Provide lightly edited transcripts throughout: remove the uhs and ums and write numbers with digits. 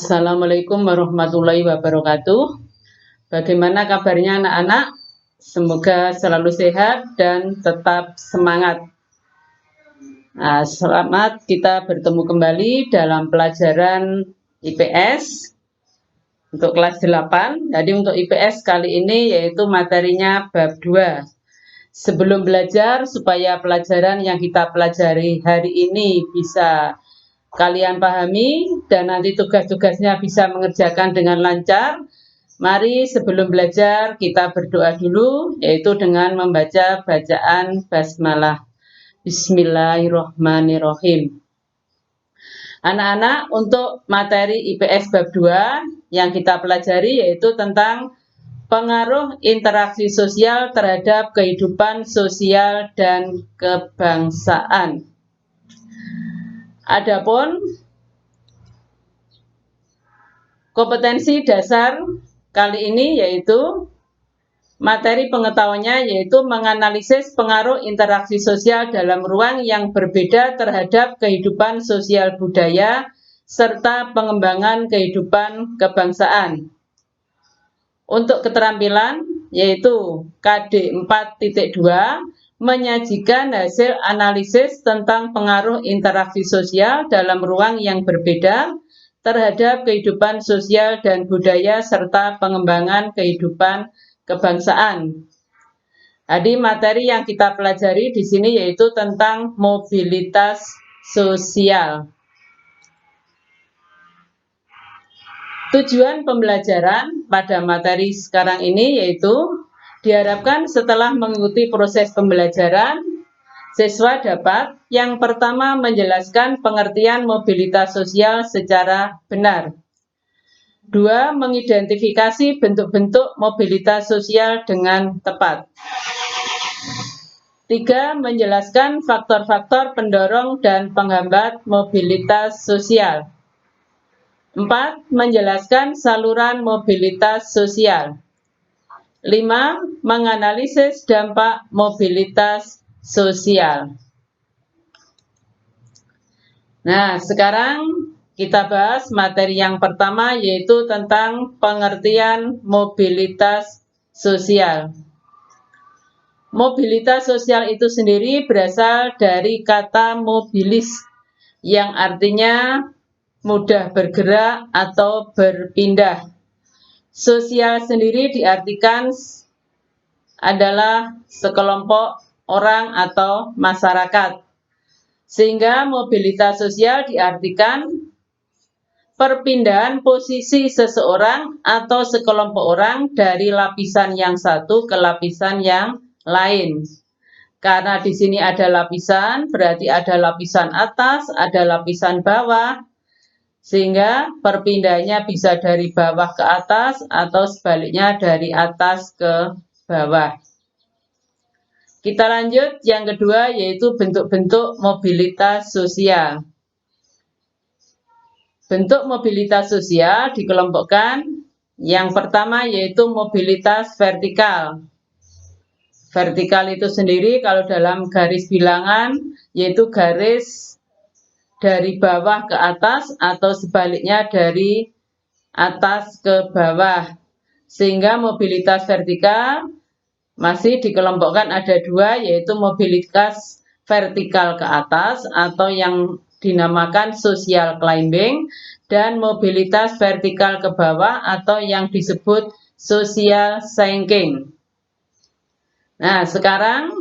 Assalamualaikum warahmatullahi wabarakatuh. Bagaimana kabarnya anak-anak? Semoga selalu sehat dan tetap semangat. Nah, selamat kita bertemu kembali dalam pelajaran IPS untuk kelas 8. Jadi untuk IPS kali ini yaitu materinya bab 2. Sebelum belajar, supaya pelajaran yang kita pelajari hari ini bisa kalian pahami dan nanti tugas-tugasnya bisa mengerjakan dengan lancar, mari sebelum belajar kita berdoa dulu, yaitu dengan membaca bacaan basmalah. Bismillahirrahmanirrahim. Anak-anak, untuk materi IPS bab 2 yang kita pelajari yaitu tentang pengaruh interaksi sosial terhadap kehidupan sosial dan kebangsaan. Adapun kompetensi dasar kali ini yaitu materi pengetahuannya yaitu menganalisis pengaruh interaksi sosial dalam ruang yang berbeda terhadap kehidupan sosial budaya serta pengembangan kehidupan kebangsaan. Untuk keterampilan yaitu KD 4.2 menyajikan hasil analisis tentang pengaruh interaksi sosial dalam ruang yang berbeda terhadap kehidupan sosial dan budaya serta pengembangan kehidupan kebangsaan. Jadi materi yang kita pelajari di sini yaitu tentang mobilitas sosial. Tujuan pembelajaran pada materi sekarang ini yaitu diharapkan setelah mengikuti proses pembelajaran, siswa dapat yang pertama menjelaskan pengertian mobilitas sosial secara benar. 2. Mengidentifikasi bentuk-bentuk mobilitas sosial dengan tepat. 3. Menjelaskan faktor-faktor pendorong dan penghambat mobilitas sosial. 4. Menjelaskan saluran mobilitas sosial. 5. Menganalisis dampak mobilitas sosial. Nah, sekarang kita bahas materi yang pertama yaitu tentang pengertian mobilitas sosial. Mobilitas sosial itu sendiri berasal dari kata mobilis yang artinya mudah bergerak atau berpindah. Sosial sendiri diartikan adalah sekelompok orang atau masyarakat. Sehingga mobilitas sosial diartikan perpindahan posisi seseorang atau sekelompok orang dari lapisan yang satu ke lapisan yang lain. Karena di sini ada lapisan, berarti ada lapisan atas, ada lapisan bawah. Sehingga perpindahannya bisa dari bawah ke atas atau sebaliknya dari atas ke bawah. Kita lanjut yang kedua yaitu bentuk-bentuk mobilitas sosial. Bentuk mobilitas sosial dikelompokkan yang pertama yaitu mobilitas vertikal. Vertikal itu sendiri kalau dalam garis bilangan yaitu garis dari bawah ke atas atau sebaliknya dari atas ke bawah. Sehingga mobilitas vertikal masih dikelompokkan ada dua yaitu mobilitas vertikal ke atas atau yang dinamakan social climbing dan mobilitas vertikal ke bawah atau yang disebut social sinking. Nah, sekarang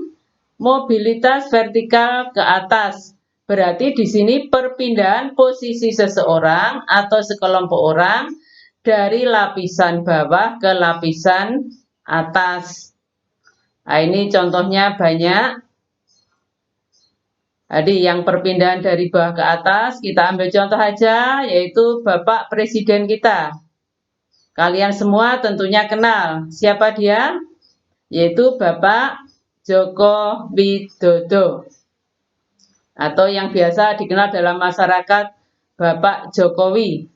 mobilitas vertikal ke atas. Berarti di sini perpindahan posisi seseorang atau sekelompok orang dari lapisan bawah ke lapisan atas. Nah, ini contohnya banyak. Jadi yang perpindahan dari bawah ke atas, kita ambil contoh aja, yaitu Bapak Presiden kita. Kalian semua tentunya kenal. Siapa dia? Yaitu Bapak Joko Widodo. Atau yang biasa dikenal dalam masyarakat Bapak Jokowi.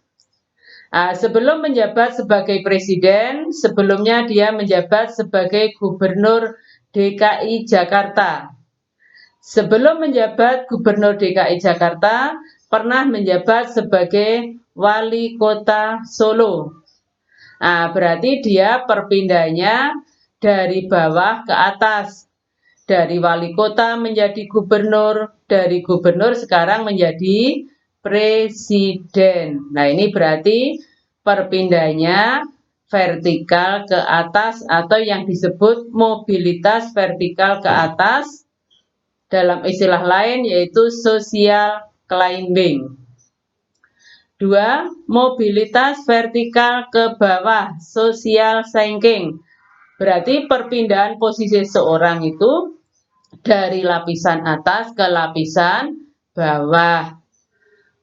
Nah, sebelum menjabat sebagai presiden, sebelumnya dia menjabat sebagai gubernur DKI Jakarta. Sebelum menjabat gubernur DKI Jakarta, pernah menjabat sebagai wali kota Solo. Nah, berarti dia perpindahnya dari bawah ke atas. Dari wali kota menjadi gubernur, dari gubernur sekarang menjadi presiden. Nah, ini berarti perpindahnya vertikal ke atas atau yang disebut mobilitas vertikal ke atas, dalam istilah lain yaitu social climbing. 2. Mobilitas vertikal ke bawah, social sinking. Berarti perpindahan posisi seorang itu dari lapisan atas ke lapisan bawah.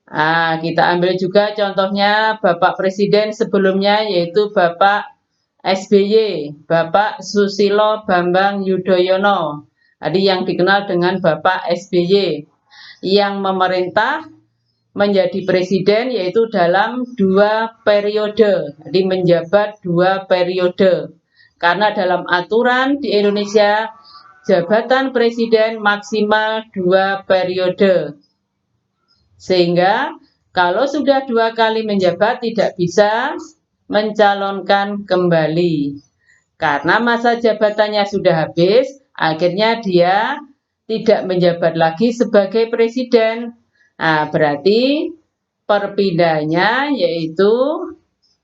Nah, kita ambil juga contohnya Bapak Presiden sebelumnya yaitu Bapak SBY, Bapak Susilo Bambang Yudhoyono. Tadi yang dikenal dengan Bapak SBY yang memerintah menjadi presiden yaitu dalam 2 periode. Jadi menjabat 2 periode. Karena dalam aturan di Indonesia jabatan presiden maksimal 2 periode. Sehingga kalau sudah 2 kali menjabat tidak bisa mencalonkan kembali. Karena masa jabatannya sudah habis, akhirnya dia tidak menjabat lagi sebagai presiden. Nah, berarti perpindahannya yaitu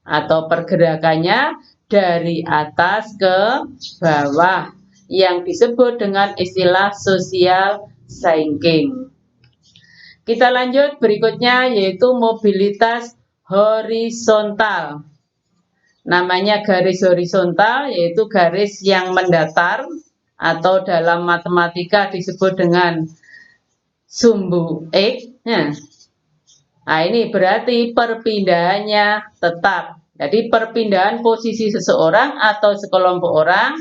atau pergerakannya dari atas ke bawah yang disebut dengan istilah social sinking. Kita lanjut berikutnya yaitu mobilitas horizontal. Namanya garis horizontal yaitu garis yang mendatar atau dalam matematika disebut dengan sumbu X. Nah, ini berarti perpindahannya tetap. Jadi perpindahan posisi seseorang atau sekelompok orang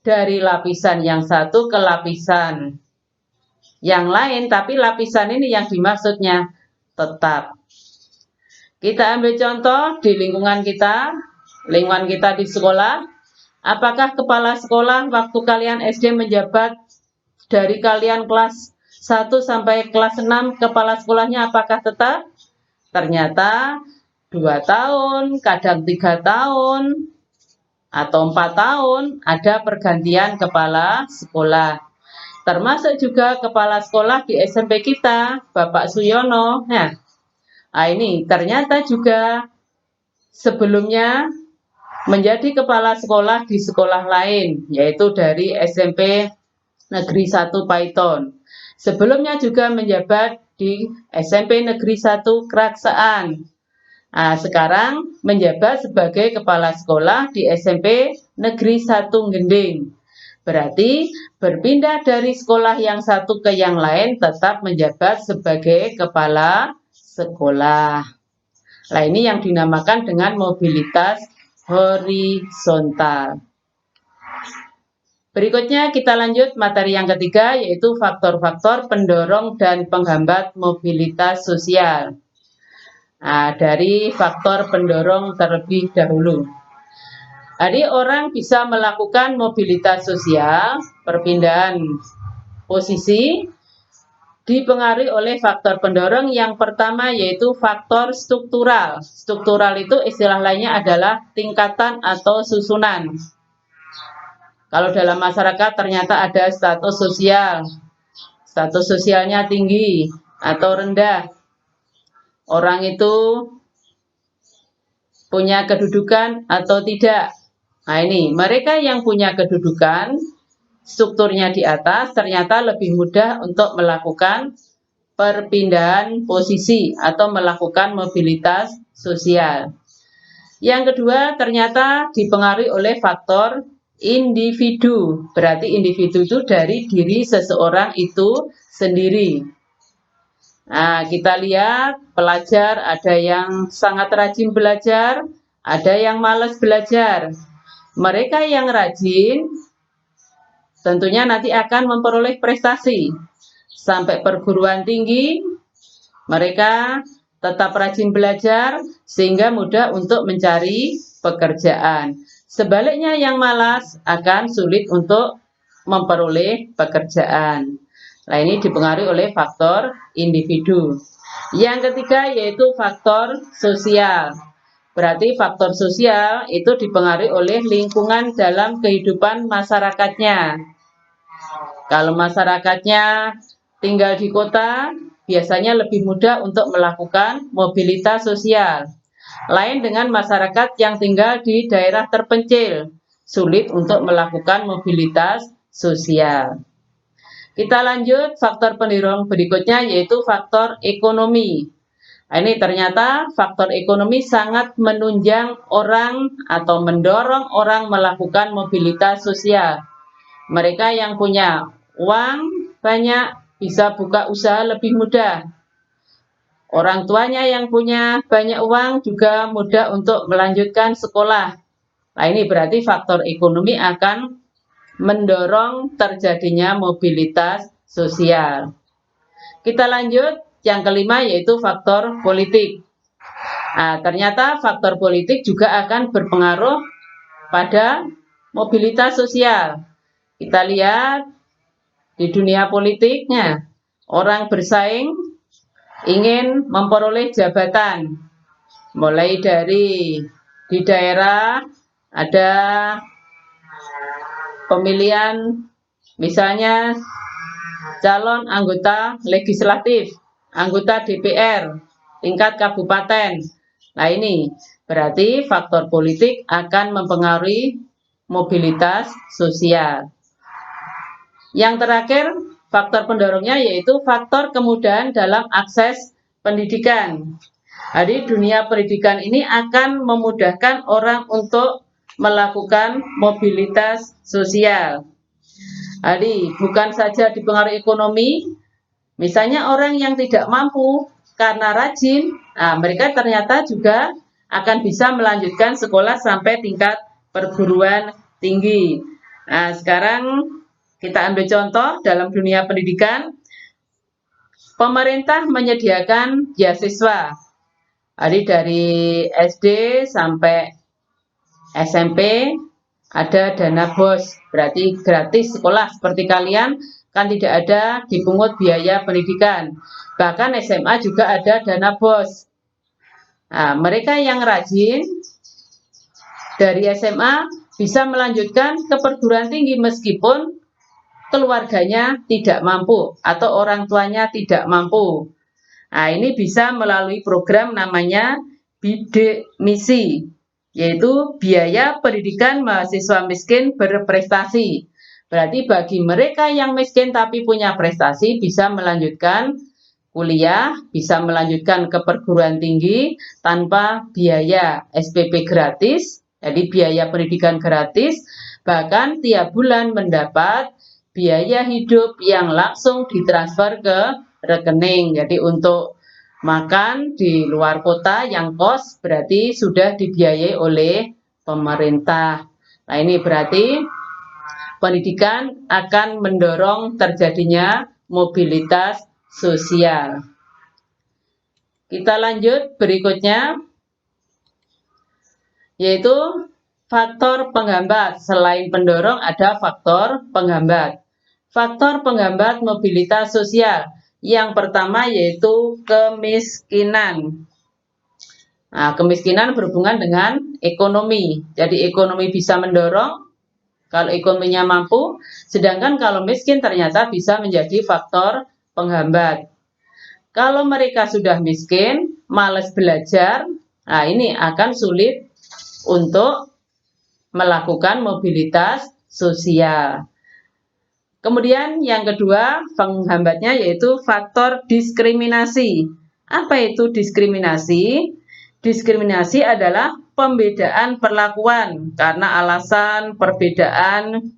dari lapisan yang satu ke lapisan yang lain, tapi lapisan ini yang dimaksudnya tetap. Kita ambil contoh di lingkungan kita di sekolah. Apakah kepala sekolah waktu kalian SD menjabat dari kalian kelas 1 sampai kelas 6, kepala sekolahnya apakah tetap? Ternyata 2 tahun, kadang 3 tahun, atau 4 tahun ada pergantian kepala sekolah. Termasuk juga kepala sekolah di SMP kita, Bapak Suyono. Nah, ini ternyata juga sebelumnya menjadi kepala sekolah di sekolah lain, yaitu dari SMP Negeri 1 Paiton. Sebelumnya juga menjabat di SMP Negeri 1 Keraksaan. Nah, sekarang menjabat sebagai kepala sekolah di SMP Negeri 1 Gending. Berarti berpindah dari sekolah yang satu ke yang lain tetap menjabat sebagai kepala sekolah. Nah, ini yang dinamakan dengan mobilitas horizontal. Berikutnya kita lanjut materi yang ketiga yaitu faktor-faktor pendorong dan penghambat mobilitas sosial. Nah, dari faktor pendorong terlebih dahulu. Jadi orang bisa melakukan mobilitas sosial, perpindahan posisi dipengaruhi oleh faktor pendorong. Yang pertama yaitu faktor struktural. Struktural itu istilah lainnya adalah tingkatan atau susunan. Kalau dalam masyarakat ternyata ada status sosial. Status sosialnya tinggi atau rendah. Orang itu punya kedudukan atau tidak. Nah, ini mereka yang punya kedudukan, strukturnya di atas, ternyata lebih mudah untuk melakukan perpindahan posisi atau melakukan mobilitas sosial. Yang kedua, ternyata dipengaruhi oleh faktor individu. Berarti individu itu dari diri seseorang itu sendiri. Nah, kita lihat pelajar ada yang sangat rajin belajar, ada yang malas belajar. Mereka yang rajin tentunya nanti akan memperoleh prestasi. Sampai perguruan tinggi, mereka tetap rajin belajar sehingga mudah untuk mencari pekerjaan. Sebaliknya yang malas akan sulit untuk memperoleh pekerjaan. Nah, ini dipengaruhi oleh faktor individu. Yang ketiga yaitu faktor sosial. Berarti faktor sosial itu dipengaruhi oleh lingkungan dalam kehidupan masyarakatnya. Kalau masyarakatnya tinggal di kota, biasanya lebih mudah untuk melakukan mobilitas sosial. Lain dengan masyarakat yang tinggal di daerah terpencil, sulit untuk melakukan mobilitas sosial. Kita lanjut faktor pendorong berikutnya yaitu faktor ekonomi. Nah, ini ternyata faktor ekonomi sangat menunjang orang atau mendorong orang melakukan mobilitas sosial. Mereka yang punya uang banyak bisa buka usaha lebih mudah. Orang tuanya yang punya banyak uang juga mudah untuk melanjutkan sekolah. Nah, ini berarti faktor ekonomi akan mendorong terjadinya mobilitas sosial. Kita lanjut, yang kelima yaitu faktor politik. Nah, ternyata faktor politik juga akan berpengaruh pada mobilitas sosial. Kita lihat di dunia politiknya, orang bersaing ingin memperoleh jabatan, mulai dari di daerah ada pemilihan misalnya calon anggota legislatif, anggota DPR, tingkat kabupaten. Nah, ini berarti faktor politik akan mempengaruhi mobilitas sosial. Yang terakhir, faktor pendorongnya yaitu faktor kemudahan dalam akses pendidikan. Jadi dunia pendidikan ini akan memudahkan orang untuk melakukan mobilitas sosial. Jadi bukan saja dipengaruhi ekonomi, misalnya orang yang tidak mampu karena rajin, nah mereka ternyata juga akan bisa melanjutkan sekolah sampai tingkat perguruan tinggi. Nah, sekarang kita ambil contoh dalam dunia pendidikan, pemerintah menyediakan beasiswa. Jadi dari SD sampai SMP ada dana BOS, berarti gratis sekolah seperti kalian kan tidak ada dipungut biaya pendidikan. Bahkan SMA juga ada dana BOS. Nah, mereka yang rajin dari SMA bisa melanjutkan ke perguruan tinggi meskipun keluarganya tidak mampu atau orang tuanya tidak mampu. Nah, ini bisa melalui program namanya bidik misi, yaitu biaya pendidikan mahasiswa miskin berprestasi. Berarti bagi mereka yang miskin tapi punya prestasi bisa melanjutkan kuliah, bisa melanjutkan ke perguruan tinggi tanpa biaya SPP gratis, jadi biaya pendidikan gratis, bahkan tiap bulan mendapat biaya hidup yang langsung ditransfer ke rekening. Jadi untuk makan di luar kota yang kos berarti sudah dibiayai oleh pemerintah. Nah, ini berarti pendidikan akan mendorong terjadinya mobilitas sosial. Kita lanjut berikutnya, yaitu faktor penghambat. Selain pendorong ada faktor penghambat. Faktor penghambat mobilitas sosial. Yang pertama yaitu kemiskinan. Nah, kemiskinan berhubungan dengan ekonomi. Jadi ekonomi bisa mendorong kalau ekonominya mampu, sedangkan kalau miskin ternyata bisa menjadi faktor penghambat. Kalau mereka sudah miskin, malas belajar, nah ini akan sulit untuk melakukan mobilitas sosial. Kemudian yang kedua penghambatnya yaitu faktor diskriminasi. Apa itu diskriminasi? Diskriminasi adalah pembedaan perlakuan karena alasan perbedaan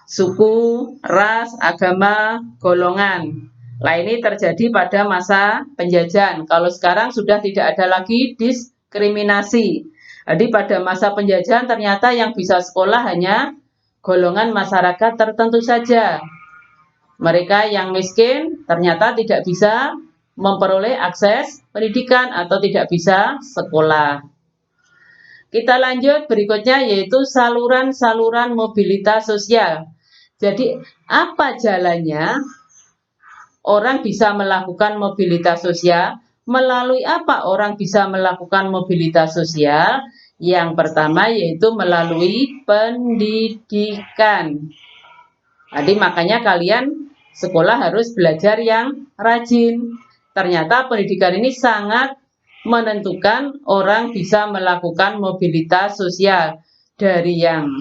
suku, ras, agama, golongan. Nah, ini terjadi pada masa penjajahan. Kalau sekarang sudah tidak ada lagi diskriminasi. Jadi pada masa penjajahan ternyata yang bisa sekolah hanya golongan masyarakat tertentu saja. Mereka yang miskin ternyata tidak bisa memperoleh akses pendidikan atau tidak bisa sekolah. Kita lanjut berikutnya yaitu saluran-saluran mobilitas sosial. Jadi apa jalannya orang bisa melakukan mobilitas sosial? Melalui apa orang bisa melakukan mobilitas sosial? Yang pertama yaitu melalui pendidikan. Jadi makanya kalian sekolah harus belajar yang rajin. Ternyata pendidikan ini sangat menentukan orang bisa melakukan mobilitas sosial. Dari yang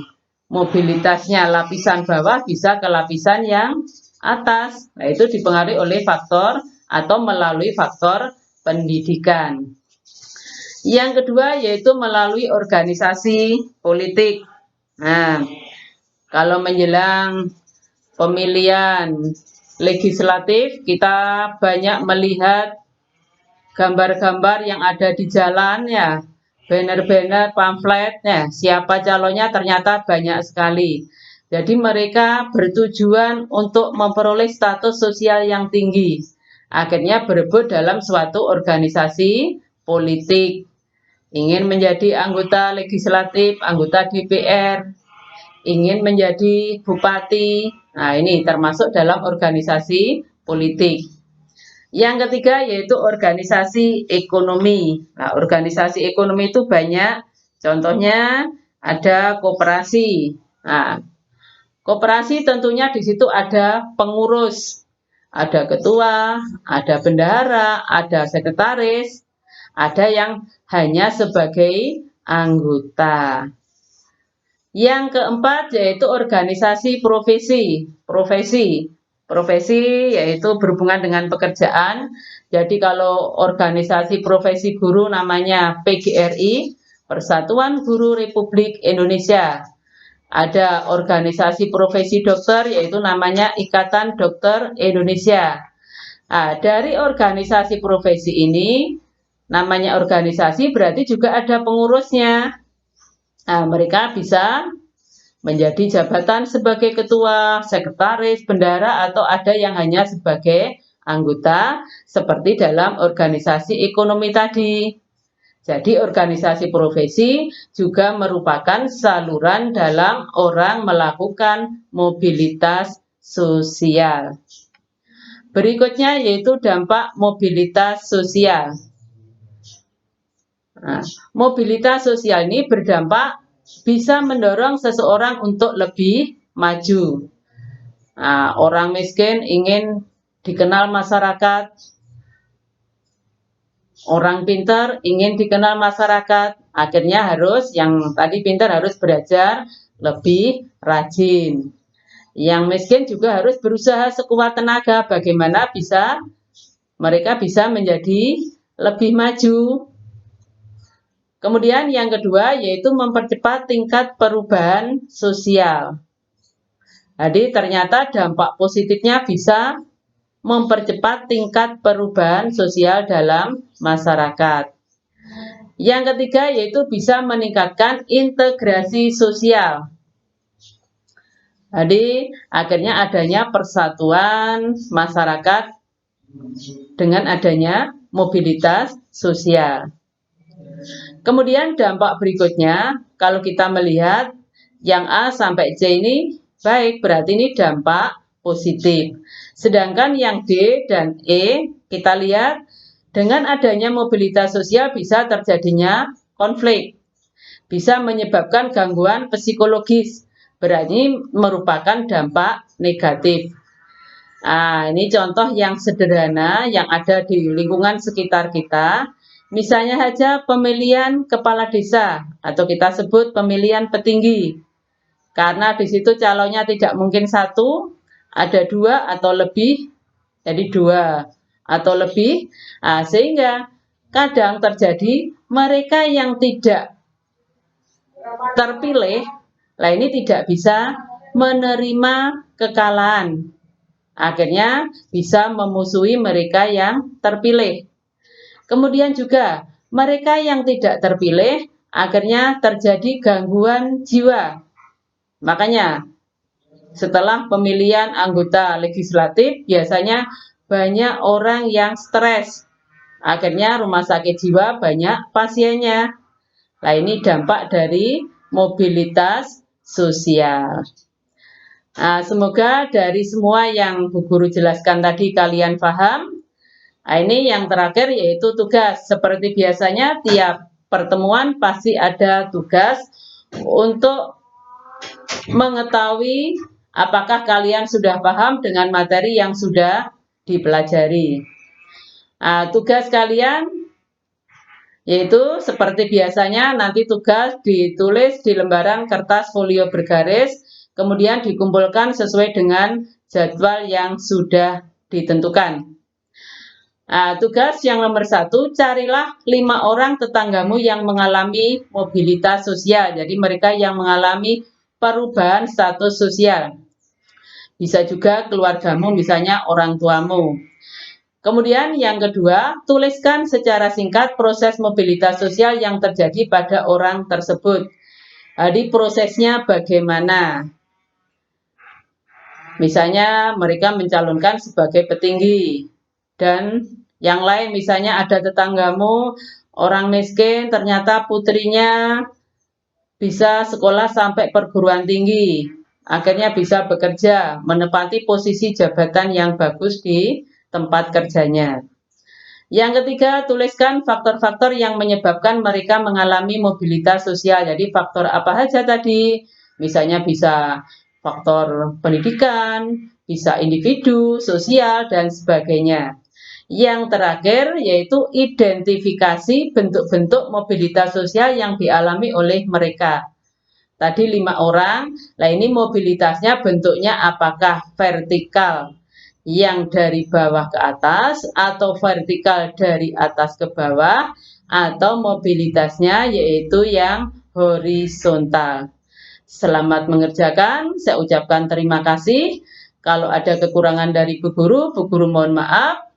mobilitasnya lapisan bawah bisa ke lapisan yang atas. Nah, itu dipengaruhi oleh faktor atau melalui faktor pendidikan. Yang kedua yaitu melalui organisasi politik. Nah, kalau menjelang pemilihan legislatif, kita banyak melihat gambar-gambar yang ada di jalan ya, banner-banner, pamflet ya, siapa calonnya ternyata banyak sekali. Jadi mereka bertujuan untuk memperoleh status sosial yang tinggi. Akhirnya berebut dalam suatu organisasi politik. Ingin menjadi anggota legislatif, anggota DPR, ingin menjadi bupati. Nah, ini termasuk dalam organisasi politik. Yang ketiga yaitu organisasi ekonomi. Nah, organisasi ekonomi itu banyak. Contohnya ada koperasi. Nah, koperasi tentunya di situ ada pengurus, ada ketua, ada bendahara, ada sekretaris, ada yang hanya sebagai anggota. Yang keempat yaitu organisasi profesi. Profesi yaitu berhubungan dengan pekerjaan. Jadi kalau organisasi profesi guru namanya PGRI, Persatuan Guru Republik Indonesia. Ada organisasi profesi dokter yaitu namanya Ikatan Dokter Indonesia. Nah, dari organisasi profesi ini, namanya organisasi berarti juga ada pengurusnya. Nah, mereka bisa menjadi jabatan sebagai ketua, sekretaris, bendahara, atau ada yang hanya sebagai anggota seperti dalam organisasi ekonomi tadi. Jadi organisasi profesi juga merupakan saluran dalam orang melakukan mobilitas sosial. Berikutnya yaitu dampak mobilitas sosial. Nah, mobilitas sosial ini berdampak bisa mendorong seseorang untuk lebih maju. Nah, orang miskin ingin dikenal masyarakat, orang pintar ingin dikenal masyarakat, akhirnya harus yang tadi pintar harus belajar lebih rajin. Yang miskin juga harus berusaha sekuat tenaga bagaimana mereka bisa menjadi lebih maju. Kemudian yang kedua yaitu mempercepat tingkat perubahan sosial. Jadi ternyata dampak positifnya bisa mempercepat tingkat perubahan sosial dalam masyarakat. Yang ketiga yaitu bisa meningkatkan integrasi sosial. Jadi akhirnya adanya persatuan masyarakat dengan adanya mobilitas sosial. Kemudian dampak berikutnya, kalau kita melihat yang A sampai C ini baik, berarti ini dampak positif. Sedangkan yang D dan E, kita lihat dengan adanya mobilitas sosial bisa terjadinya konflik, bisa menyebabkan gangguan psikologis, berarti merupakan dampak negatif. Nah, ini contoh yang sederhana yang ada di lingkungan sekitar kita. Misalnya saja pemilihan kepala desa atau kita sebut pemilihan petinggi. Karena di situ calonnya tidak mungkin satu, ada dua atau lebih, jadi dua atau lebih. Nah, sehingga kadang terjadi mereka yang tidak terpilih, lah ini tidak bisa menerima kekalahan. Akhirnya bisa memusuhi mereka yang terpilih. Kemudian juga mereka yang tidak terpilih akhirnya terjadi gangguan jiwa. Makanya setelah pemilihan anggota legislatif biasanya banyak orang yang stres. Akhirnya rumah sakit jiwa banyak pasiennya. Nah, ini dampak dari mobilitas sosial. Semoga dari semua yang Bu Guru jelaskan tadi kalian paham. Ini yang terakhir yaitu tugas. Seperti biasanya tiap pertemuan pasti ada tugas untuk mengetahui apakah kalian sudah paham dengan materi yang sudah dipelajari. Tugas kalian yaitu seperti biasanya nanti tugas ditulis di lembaran kertas folio bergaris, kemudian dikumpulkan sesuai dengan jadwal yang sudah ditentukan. Tugas yang nomor 1, carilah 5 orang tetanggamu yang mengalami mobilitas sosial. Jadi mereka yang mengalami perubahan status sosial. Bisa juga keluargamu, misalnya orang tuamu. Kemudian yang kedua, tuliskan secara singkat proses mobilitas sosial yang terjadi pada orang tersebut. Jadi prosesnya bagaimana? Misalnya mereka mencalonkan sebagai petinggi. Dan yang lain misalnya ada tetanggamu orang miskin, ternyata putrinya bisa sekolah sampai perguruan tinggi. Akhirnya bisa bekerja, menempati posisi jabatan yang bagus di tempat kerjanya. Yang ketiga, tuliskan faktor-faktor yang menyebabkan mereka mengalami mobilitas sosial. Jadi faktor apa saja tadi? Misalnya bisa faktor pendidikan, bisa individu, sosial, dan sebagainya. Yang terakhir yaitu identifikasi bentuk-bentuk mobilitas sosial yang dialami oleh mereka. Tadi 5 orang, nah ini mobilitasnya bentuknya apakah vertikal yang dari bawah ke atas atau vertikal dari atas ke bawah, atau mobilitasnya yaitu yang horizontal. Selamat mengerjakan, saya ucapkan terima kasih. Kalau ada kekurangan dari Bu Guru mohon maaf.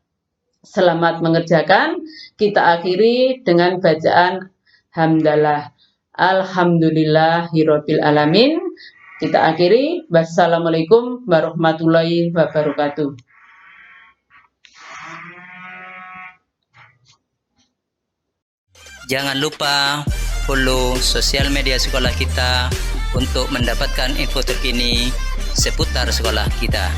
Selamat mengerjakan. Kita akhiri dengan bacaan hamdalah. Alhamdulillahirabbil alamin. Kita akhiri. Wassalamualaikum warahmatullahi wabarakatuh. Jangan lupa follow sosial media sekolah kita untuk mendapatkan info terkini seputar sekolah kita.